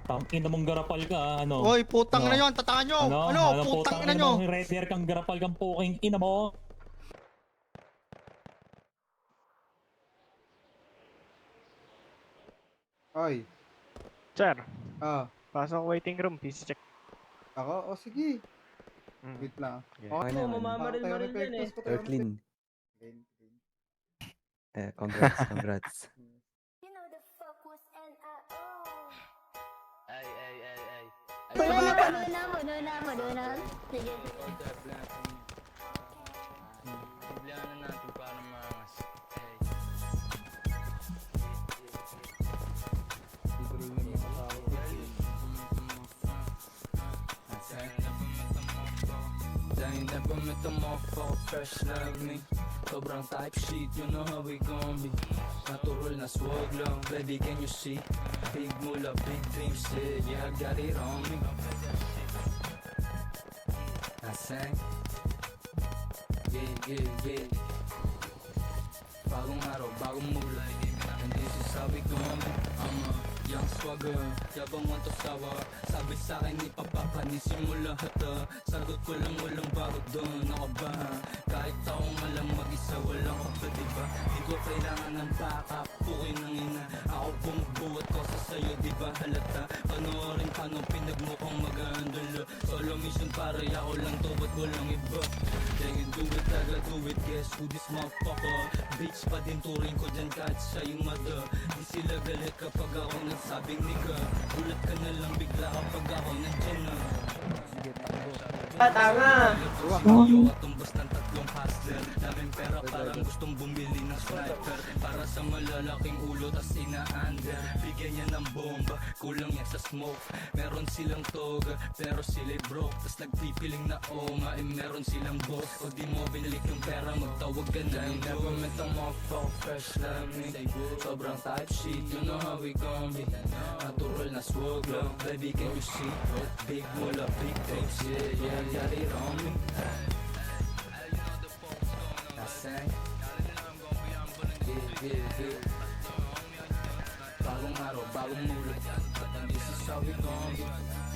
Tangina mong garapal ka, ano? Hoy, putang Ano? na yon, tataan nyo! Ano? Putang ina nyo! Red hair kang garapal kang puking ina mo. Oy, Sir, ah, pasok waiting room, PC check. ako? O sige. Mm. Wait lang. Okay. Okay, Oo, mamamaril-maril yan eh. Tayo Clean. clean. Congrats, congrats. You know the fuck was NRO. Ay. Puno na. Sige. Problema na natin para mas. Ay. Dahil never met a motherfucker fresh like me. Sobrang type shit, you know how we gon' be. Natural na swag lang, baby can you see? Big mula, big dreams, yeah, I got it on me. I sang. Yeah. Bagong araw, bagong mula. And this is how we gon' be. I'm a young swagger, yabang want to sawa. Sabi sa'kin ipapapanisin mo lahat Sagot ko lang walang bago doon. Ako ba? Kahit taong alam mag-isa walang ka diba? Di ko kailangan ng backup, pukoy ng ina. Ako bumubuhat ko sa sayo, diba halata? Panoorin paano pinagmukhang mag-aandalo. Solo mission para ako lang to, ba't walang iba? They can do it, I gotta do it. Guess who this motherfucker? Bitch pa din turing ko dyan kahit siya yung mata. Di sila galit kapag ako nagsabing nigga. Gulat ka na lang bigla kapag ako nandyan na. Tanga! Yo at tumbas ng tatlong hustler. Daming pera parang gustong bumili ng sniper. Para sa malalaking ulo tas ina-under. Bigyan niya ng bomba, kulang yan sa smoke. Meron silang toga, pero sila'y broke. Tas nagpipiling na nga, meron silang boss. O di mo binalik yung pera, magtawag ka na. I never met a motherfucker fresh like me. Sobrang type shit, you know how we gon' be. Natural na swag lang, baby can you see? Big mula, big tapes, yeah, got it on me. I sang. Yeah. Bagong araw, bagong mula. This is how we gon' be.